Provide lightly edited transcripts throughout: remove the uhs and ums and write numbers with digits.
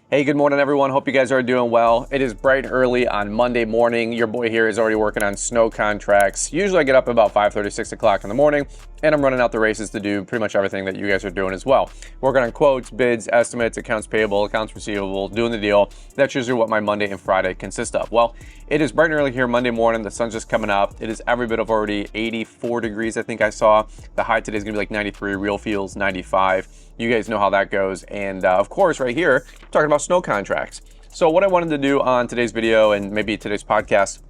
Hey, good morning, everyone. Hope you guys are doing well. It is bright and early on Monday morning. Your boy here is already working on snow contracts. Usually I get up about 5:30, 6 o'clock in the morning, and I'm running out the races to do pretty much everything that you guys are doing as well. Working on quotes, bids, estimates, accounts payable, accounts receivable, doing the deal. That's usually what my Monday and Friday consist of. Well, it is bright and early here Monday morning. The sun's just coming up. It is every bit of already 84 degrees, I think I saw. The high today is going to be like 93, real feels 95. You guys know how that goes. And of course, right here, talking about snow contracts. So what I wanted to do on today's video and maybe today's podcast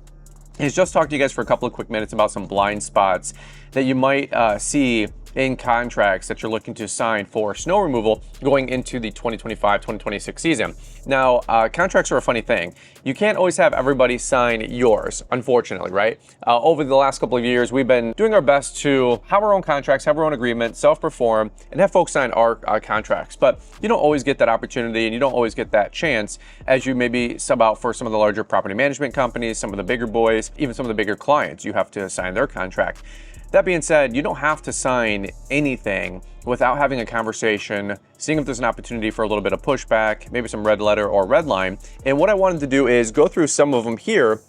is just talk to you guys for a couple of quick minutes about some blind spots that you might see in contracts that you're looking to sign for snow removal going into the 2025-2026 season. Now, contracts are a funny thing. You can't always have everybody sign yours, unfortunately, right? Over the last couple of years, we've been doing our best to have our own contracts, have our own agreements, self-perform, and have folks sign our contracts. But you don't always get that opportunity, and you don't always get that chance as you maybe sub out for some of the larger property management companies, some of the bigger boys, even some of the bigger clients. You have to sign their contract. That being said, you don't have to sign anything without having a conversation, seeing if there's an opportunity for a little bit of pushback, maybe some red letter or red line. And what I wanted to do is go through some of them here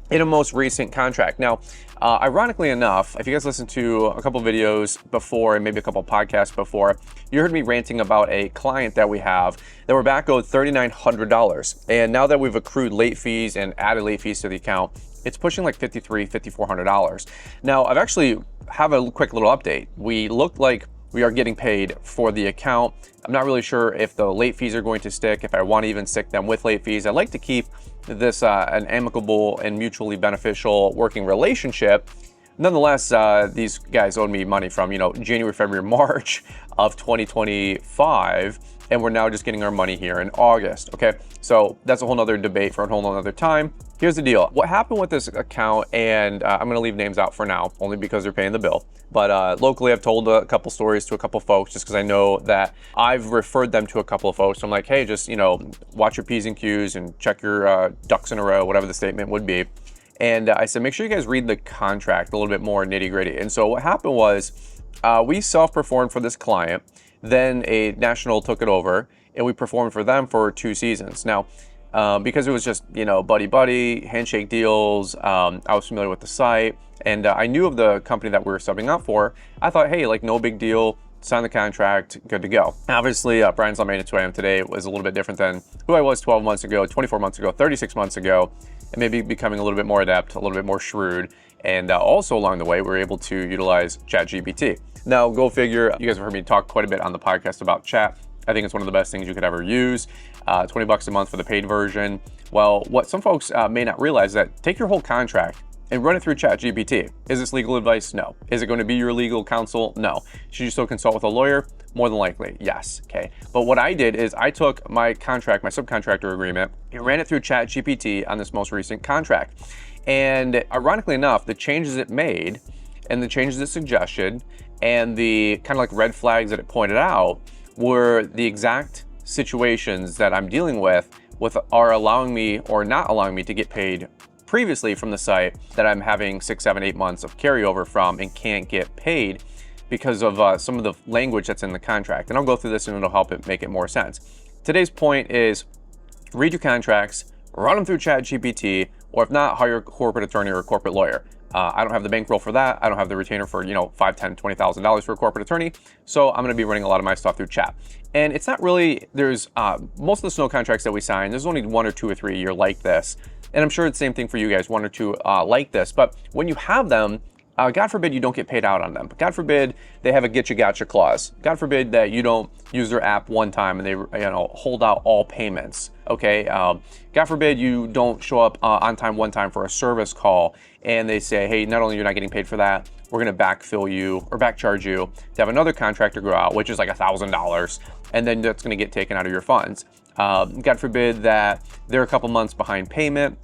in a most recent contract. Now, ironically enough, if you guys listened to a couple videos before and maybe a couple podcasts before, you heard me ranting about a client that we have that we're back owed $3,900. And now that we've accrued late fees and added late fees to the account, it's pushing like $5,300, $5,400. Now, I've actually have a quick little update. We look like we are getting paid for the account. I'm not really sure if the late fees are going to stick, if I want to even stick them with late fees. I'd like to keep this an amicable and mutually beneficial working relationship. Nonetheless, these guys owed me money from, January, February, March of 2025, and we're now just getting our money here in August, okay? So that's a whole nother debate for a whole nother time. Here's the deal. What happened with this account, and I'm gonna leave names out for now, only because they're paying the bill. But locally, I've told a couple stories to a couple folks just because I know that I've referred them to a couple of folks. So I'm like, hey, just, watch your P's and Q's and check your ducks in a row, whatever the statement would be. And I said, make sure you guys read the contract a little bit more nitty gritty. And so what happened was we self-performed for this client, then a national took it over, and we performed for them for 2 seasons. Now, because it was just, buddy-buddy, handshake deals, I was familiar with the site, and I knew of the company that we were subbing out for. I thought, hey, no big deal, sign the contract, good to go. Obviously, Brian's not made it to who I am today. It was a little bit different than who I was 12 months ago, 24 months ago, 36 months ago, and maybe becoming a little bit more adept, a little bit more shrewd. And also along the way, we were able to utilize ChatGPT. Now, go figure, you guys have heard me talk quite a bit on the podcast about chat. I think it's one of the best things you could ever use. 20 bucks a month for the paid version. Well, what some folks may not realize is that take your whole contract and run it through ChatGPT. Is this legal advice? No. Is it going to be your legal counsel? No. Should you still consult with a lawyer? More than likely, yes. Okay. But what I did is I took my contract, my subcontractor agreement, and ran it through ChatGPT on this most recent contract. And ironically enough, the changes it made and the changes it suggested and the kind of like red flags that it pointed out were the exact situations that I'm dealing with are allowing me or not allowing me to get paid previously from the site that I'm having 6, 7, 8 months of carryover from and can't get paid because of some of the language that's in the contract. And I'll go through this and it'll help it make it more sense. Today's point is read your contracts, run them through ChatGPT, or if not, hire a corporate attorney or a corporate lawyer. I don't have the bankroll for that. I don't have the retainer for, $5, $10, $20,000 for a corporate attorney. So I'm going to be running a lot of my stuff through chat. And it's not really, there's most of the snow contracts that we sign, there's only 1 or 2 or 3 a year like this. And I'm sure it's the same thing for you guys, 1 or 2 like this. But when you have them, God forbid you don't get paid out on them. God forbid they have a get you gotcha clause. God forbid that you don't use their app one time and they hold out all payments. Okay. God forbid you don't show up on time one time for a service call and they say, hey, not only you're not getting paid for that, we're going to backfill you or backcharge you to have another contractor go out, which is like $1,000, and then that's going to get taken out of your funds. God forbid that they're a couple months behind payment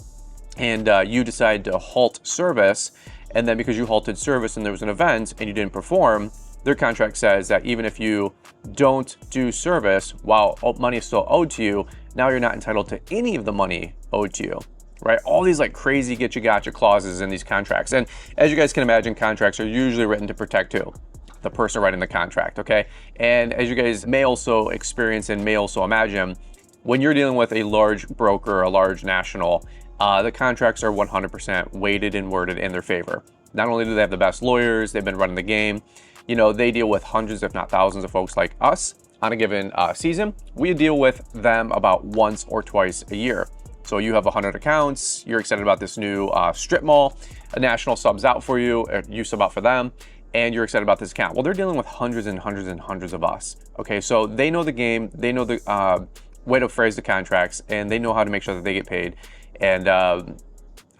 and you decide to halt service. And then because you halted service and there was an event and you didn't perform, their contract says that even if you don't do service while money is still owed to you, now you're not entitled to any of the money owed to you, right? All these like crazy get you gotcha clauses in these contracts. And as you guys can imagine, contracts are usually written to protect who? The person writing the contract, okay? And as you guys may also experience and may also imagine, when you're dealing with a large broker, a large national, the contracts are 100% weighted and worded in their favor. Not only do they have the best lawyers, they've been running the game, you know, they deal with hundreds, if not thousands of folks like us on a given season. We deal with them about once or twice a year. So you have 100 accounts, you're excited about this new strip mall, a national subs out for you, you sub out for them, and you're excited about this account. Well, they're dealing with hundreds and hundreds and hundreds of us. Okay, so they know the game, they know the way to phrase the contracts, and they know how to make sure that they get paid. And I'm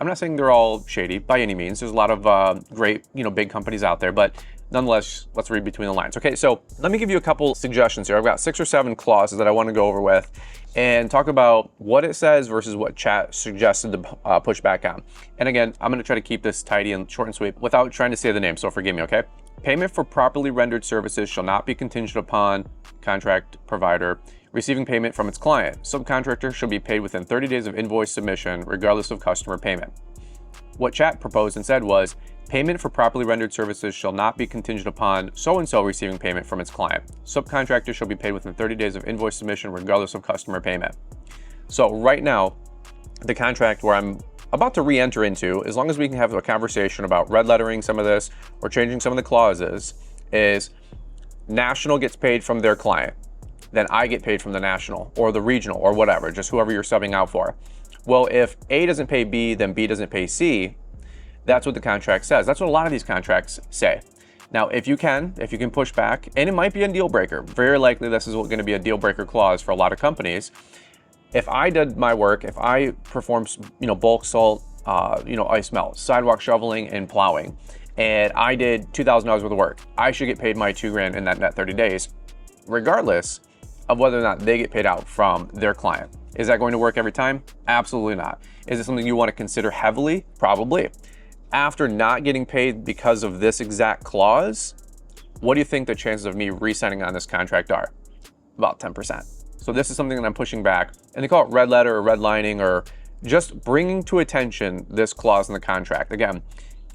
not saying they're all shady by any means. There's a lot of great, you know, big companies out there, but nonetheless, let's read between the lines. Okay, so let me give you a couple suggestions here. I've got 6 or 7 clauses that I want to go over with and talk about what it says versus what chat suggested to push back on. And again, I'm going to try to keep this tidy and short and sweet without trying to say the name, so forgive me, okay? Payment for properly rendered services shall not be contingent upon contract provider receiving payment from its client. Subcontractor shall be paid within 30 days of invoice submission, regardless of customer payment. What chat proposed and said was, payment for properly rendered services shall not be contingent upon so-and-so receiving payment from its client. Subcontractor shall be paid within 30 days of invoice submission, regardless of customer payment. So right now, the contract where I'm about to re-enter into, as long as we can have a conversation about red lettering some of this or changing some of the clauses, is national gets paid from their client. Then I get paid from the national or the regional or whatever, just whoever you're subbing out for. Well, if A doesn't pay B, then B doesn't pay C. That's what the contract says. That's what a lot of these contracts say. Now, if you can push back, and it might be a deal breaker. Very likely this is going to be a deal breaker clause for a lot of companies. If I did my work, if I performed, you know, bulk salt, ice melt, sidewalk shoveling and plowing, and I did $2,000 worth of work, I should get paid my $2,000 in that net 30 days, regardless of whether or not they get paid out from their client. Is that going to work every time? Absolutely not. Is it something you want to consider heavily? Probably. After not getting paid because of this exact clause, what do you think the chances of me re-signing on this contract are? About 10%. So this is something that I'm pushing back, and they call it red letter or redlining, or just bringing to attention this clause in the contract. Again,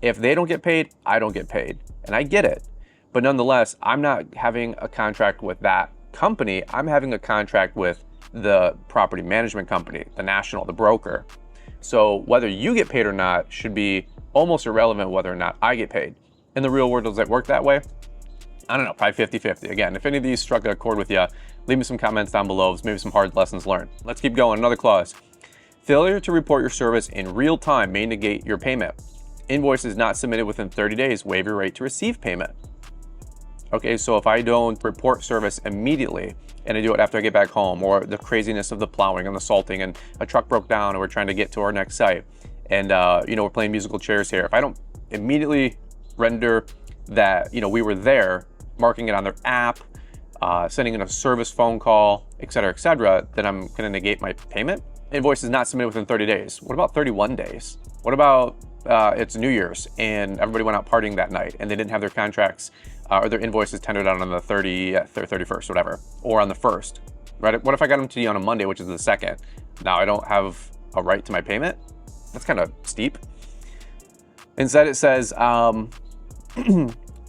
if they don't get paid, I don't get paid, and I get it. But nonetheless, I'm not having a contract with that company. I'm having a contract with the property management company, the national, the broker. So whether you get paid or not should be almost irrelevant whether or not I get paid. In the real world, does it work that way? I don't know, probably 50-50. Again, if any of these struck a chord with you, leave me some comments down below, maybe some hard lessons learned. Let's keep going. Another clause. Failure to report your service in real time may negate your payment. Invoices not submitted within 30 days waive your right to receive payment. Okay, so if I don't report service immediately and I do it after I get back home, or the craziness of the plowing and the salting and a truck broke down and we're trying to get to our next site, and we're playing musical chairs here. If I don't immediately render that, we were there, marking it on their app, sending in a service phone call, et cetera, then I'm gonna negate my payment. Invoice is not submitted within 30 days. What about 31 days? What about it's New Year's and everybody went out partying that night and they didn't have their contracts or their invoices tendered out on the 31st, whatever, or on the 1st, right? What if I got them to you on a Monday, which is the 2nd? Now I don't have a right to my payment? That's kind of steep. Instead, it says,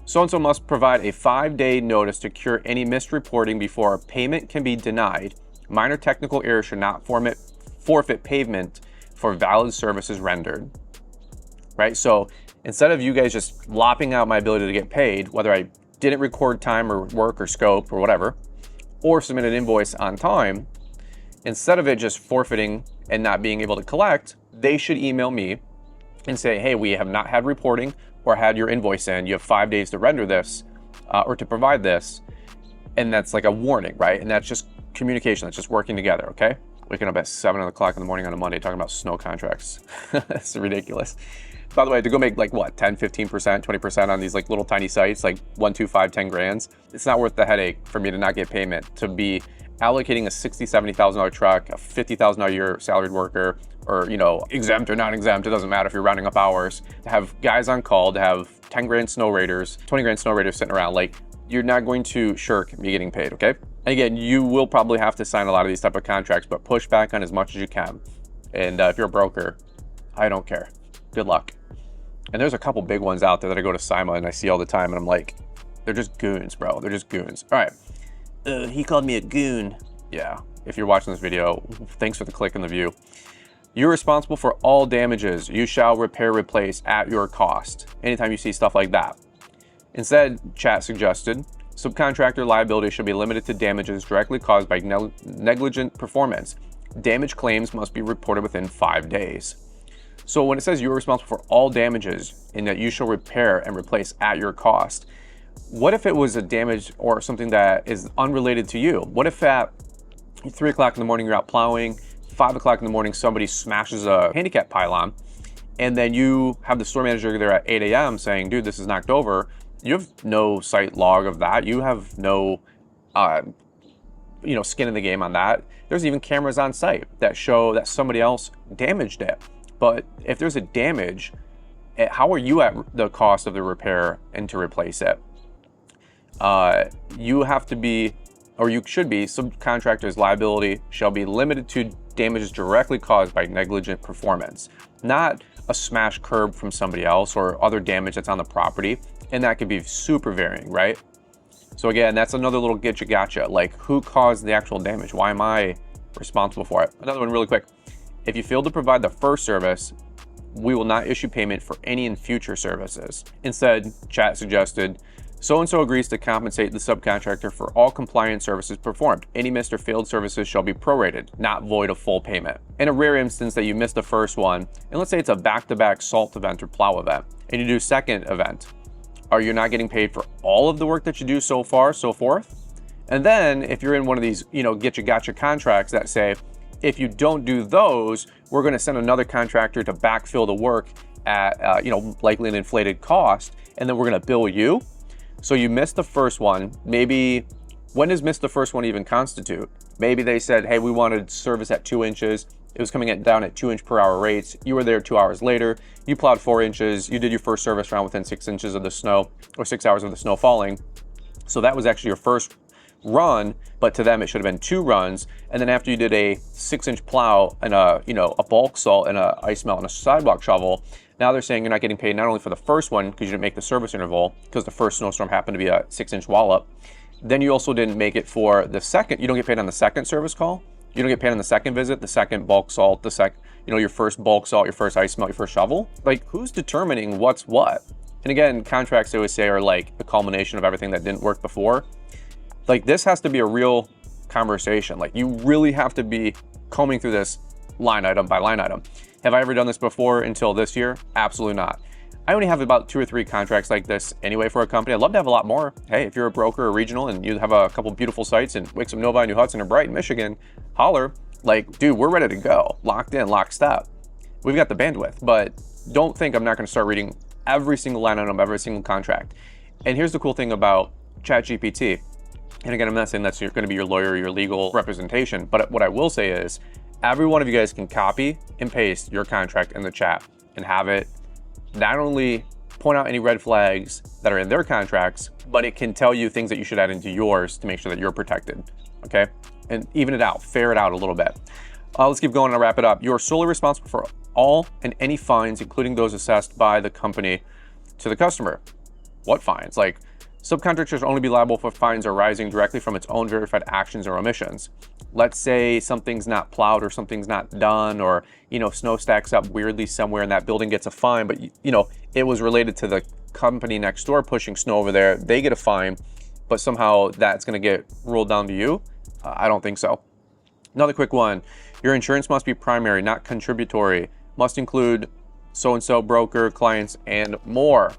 so-and-so must provide a 5-day notice to cure any misreporting before a payment can be denied. Minor technical errors should not forfeit payment for valid services rendered. Right? So instead of you guys just lopping out my ability to get paid, whether I didn't record time or work or scope or whatever, or submit an invoice on time, instead of it just forfeiting and not being able to collect, they should email me and say, hey, we have not had reporting or had your invoice in. You have 5 days to render this or to provide this. And that's like a warning, right? And that's just communication. That's just working together, okay? Waking up at 7 o'clock in the morning on a Monday talking about snow contracts. That's ridiculous. By the way, to go make like what, 10, 15%, 20% on these like little tiny sites, like 1, 2, 5, 10 grand, it's not worth the headache for me to not get payment, to be allocating a $60,000, $70,000 truck, a $50,000 a year salaried worker, or exempt or non-exempt, it doesn't matter if you're rounding up hours, to have guys on call, to have 10 grand snow raiders, 20 grand snow raiders sitting around. Like, you're not going to shirk me getting paid, okay? And again, you will probably have to sign a lot of these type of contracts, but push back on as much as you can. And if you're a broker, I don't care. Good luck. And there's a couple big ones out there that I go to SIMA and I see all the time, and I'm like, they're just goons, bro. They're just goons. All right. He called me a goon. Yeah, if you're watching this video, thanks for the click and the view. You're responsible for all damages. You shall repair, replace at your cost. Anytime you see stuff like that. Instead, chat suggested, subcontractor liability should be limited to damages directly caused by negligent performance. Damage claims must be reported within 5 days. So when it says you're responsible for all damages and that you shall repair and replace at your cost, what if it was a damage or something that is unrelated to you? What if at 3 o'clock in the morning you're out plowing, 5 o'clock in the morning somebody smashes a handicap pylon, and then you have the store manager there at 8 a.m. saying, dude, this is knocked over. You have no site log of that. You have no skin in the game on that. There's even cameras on site that show that somebody else damaged it. But if there's a damage, how are you at the cost of the repair and to replace it? You have to be, or you should be, subcontractor's liability shall be limited to damages directly caused by negligent performance, not a smashed curb from somebody else or other damage that's on the property. And that could be super varying, right? So again, that's another little get you gotcha. Like, who caused the actual damage? Why am I responsible for it? Another one really quick. If you fail to provide the first service, we will not issue payment for any in future services. Instead, chat suggested, so-and-so agrees to compensate the subcontractor for all compliance services performed. Any missed or failed services shall be prorated, not void of full payment. In a rare instance that you missed the first one, and let's say it's a back-to-back salt event or plow event, and you do second event, are you not getting paid for all of the work that you do so far, so forth? And then if you're in one of these, get you gotcha contracts that say, if you don't do those, we're going to send another contractor to backfill the work at, likely an inflated cost, and then we're going to bill you. So you missed the first one. Maybe, when does miss the first one even constitute? Maybe they said, hey, we wanted service at 2 inches. It was coming down at 2 inch per hour rates. You were there 2 hours later. You plowed 4 inches. You did your first service round within 6 inches of the snow, or 6 hours of the snow falling. So that was actually your first run, but to them it should have been 2 runs. And then after you did a 6-inch plow and a bulk salt and a ice melt and a sidewalk shovel, now they're saying you're not getting paid not only for the first one because you didn't make the service interval because the first snowstorm happened to be a 6-inch wallop. Then you also didn't make it for the second. You don't get paid on the second service call. You don't get paid on the second visit, the second bulk salt, your first bulk salt, your first ice melt, your first shovel. Like, who's determining what's what? And again, contracts they always say are like the culmination of everything that didn't work before. Like, this has to be a real conversation. Like, you really have to be combing through this line item by line item. Have I ever done this before until this year? Absolutely not. I only have about 2 or 3 contracts like this anyway for a company. I'd love to have a lot more. Hey, if you're a broker or regional and you have a couple beautiful sites in Wixom, Novi, New Hudson, or Brighton, Michigan, holler. Like, dude, we're ready to go. Locked in, lockstep. We've got the bandwidth, but don't think I'm not going to start reading every single line item, every single contract. And here's the cool thing about ChatGPT. And again, I'm not saying that's going to be your lawyer or your legal representation, but what I will say is every one of you guys can copy and paste your contract in the chat and have it not only point out any red flags that are in their contracts, but it can tell you things that you should add into yours to make sure that you're protected, okay? And even it out, fair it out a little bit. Let's keep going and wrap it up. You're solely responsible for all and any fines, including those assessed by the company to the customer. What fines? Like, subcontractors only be liable for fines arising directly from its own verified actions or omissions. Let's say something's not plowed or something's not done, or, snow stacks up weirdly somewhere and that building gets a fine, but, it was related to the company next door pushing snow over there. They get a fine, but somehow that's going to get rolled down to you. I don't think so. Another quick one. Your insurance must be primary, not contributory. Must include so-and-so, broker, clients, and more.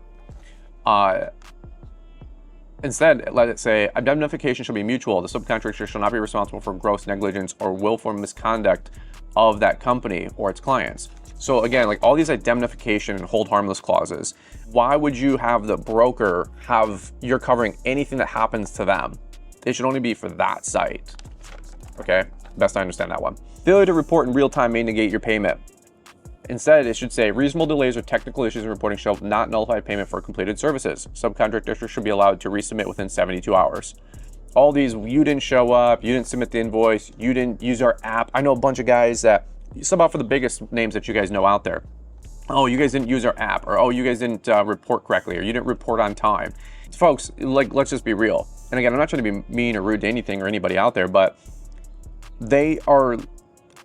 Instead, let it say, indemnification shall be mutual. The subcontractor shall not be responsible for gross negligence or willful misconduct of that company or its clients. So again, like all these indemnification and hold harmless clauses, why would you have the broker you're covering anything that happens to them? It should only be for that site. Okay, best I understand that one. Failure to report in real time may negate your payment. Instead, it should say reasonable delays or technical issues in reporting shall not nullify payment for completed services. Subcontractors should be allowed to resubmit within 72 hours. All these, you didn't show up, you didn't submit the invoice, you didn't use our app. I know a bunch of guys that, sub out for the biggest names that you guys know out there. Oh, you guys didn't use our app, or oh, you guys didn't report correctly, or you didn't report on time. Folks, like, let's just be real. And again, I'm not trying to be mean or rude to anything or anybody out there, but they are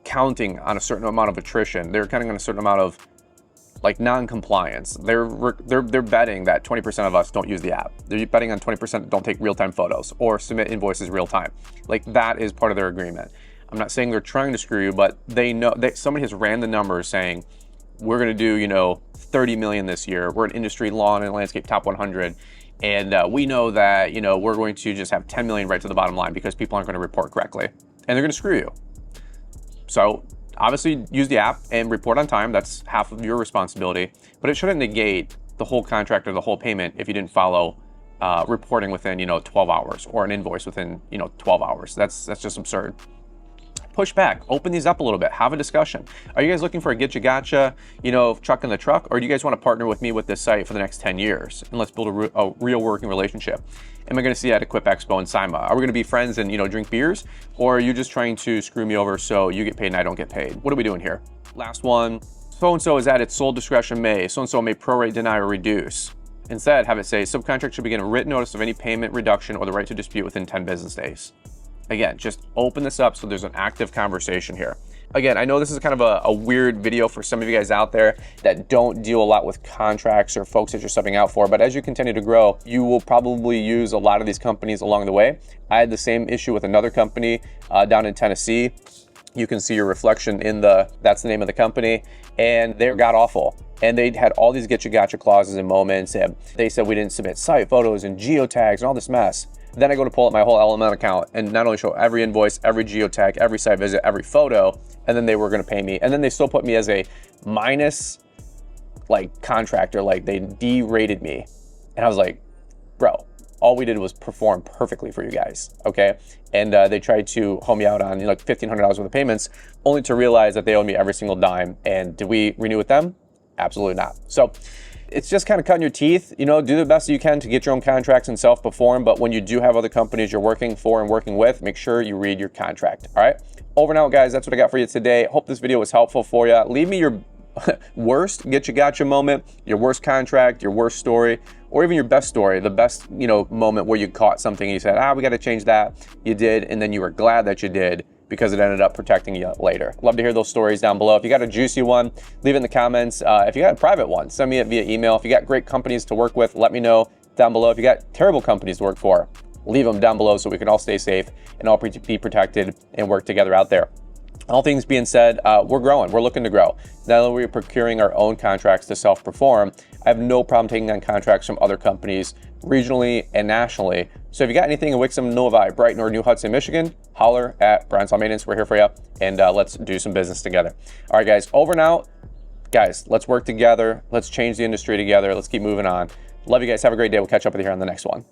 counting on a certain amount of attrition. They're counting on a certain amount of like non-compliance. They're betting that 20% of us don't use the app. They're betting on 20% don't take real-time photos or submit invoices real time. Like that is part of their agreement. I'm not saying they're trying to screw you, but they know that somebody has ran the numbers saying we're going to do, you know, 30 million this year. We're an industry lawn and landscape top 100. And we know that, you know, we're going to just have 10 million right to the bottom line because people aren't going to report correctly and they're going to screw you. So obviously use the app and report on time. That's half of your responsibility, but it shouldn't negate the whole contract or the whole payment if you didn't follow reporting within, you know, 12 hours or an invoice within, you know, 12 hours. That's just absurd. Push back, open these up a little bit, have a discussion. Are you guys looking for a get you gotcha, you know, truck in the truck, or do you guys want to partner with me with this site for the next 10 years and let's build a real working relationship? Am I going to see you at Equip Expo in Sima? Are we going to be friends and, you know, drink beers, or are you just trying to screw me over so you get paid and I don't get paid? What are we doing here? Last one, so-and-so is at its sole discretion may, so-and-so may prorate, deny, or reduce. Instead, have it say, subcontract should begin a written notice of any payment reduction or the right to dispute within 10 business days. Again, just open this up so there's an active conversation here. Again, I know this is kind of a weird video for some of you guys out there that don't deal a lot with contracts or folks that you're subbing out for, but as you continue to grow, you will probably use a lot of these companies along the way. I had the same issue with another company down in Tennessee. You can see your reflection in that's the name of the company, and they got awful. And they had all these get you gotcha clauses and moments, and they said we didn't submit site photos and geotags and all this mess. Then I go to pull up my whole Element account and not only show every invoice, every geotag, every site visit, every photo, and then they were gonna pay me. And then they still put me as a minus like contractor, like they derated me. And I was like, bro, all we did was perform perfectly for you guys, okay? And they tried to home me out on, you know, like $1,500 worth of payments, only to realize that they owed me every single dime. And did we renew with them? Absolutely not. So it's just kind of cutting your teeth, you know, do the best you can to get your own contracts and self-perform. But when you do have other companies you're working for and working with, make sure you read your contract. All right. Over and out, guys. That's what I got for you today. Hope this video was helpful for you. Leave me your worst get you gotcha moment, your worst contract, your worst story, or even your best story, the best, you know, moment where you caught something and you said, we got to change that. You did. And then you were glad that you did, because it ended up protecting you later. Love to hear those stories down below. If you got a juicy one, leave it in the comments. If you got a private one, send me it via email. If you got great companies to work with, let me know down below. If you got terrible companies to work for, leave them down below so we can all stay safe and all be protected and work together out there. All things being said, we're growing, we're looking to grow. Now that we're procuring our own contracts to self-perform, I have no problem taking on contracts from other companies regionally and nationally. So if you got anything in Wixom, Novi, Brighton, or New Hudson, Michigan, holler at Brian Saw Maintenance. We're here for you, and let's do some business together. All right, guys, over and out. Guys, let's work together. Let's change the industry together. Let's keep moving on. Love you guys. Have a great day. We'll catch up with you here on the next one.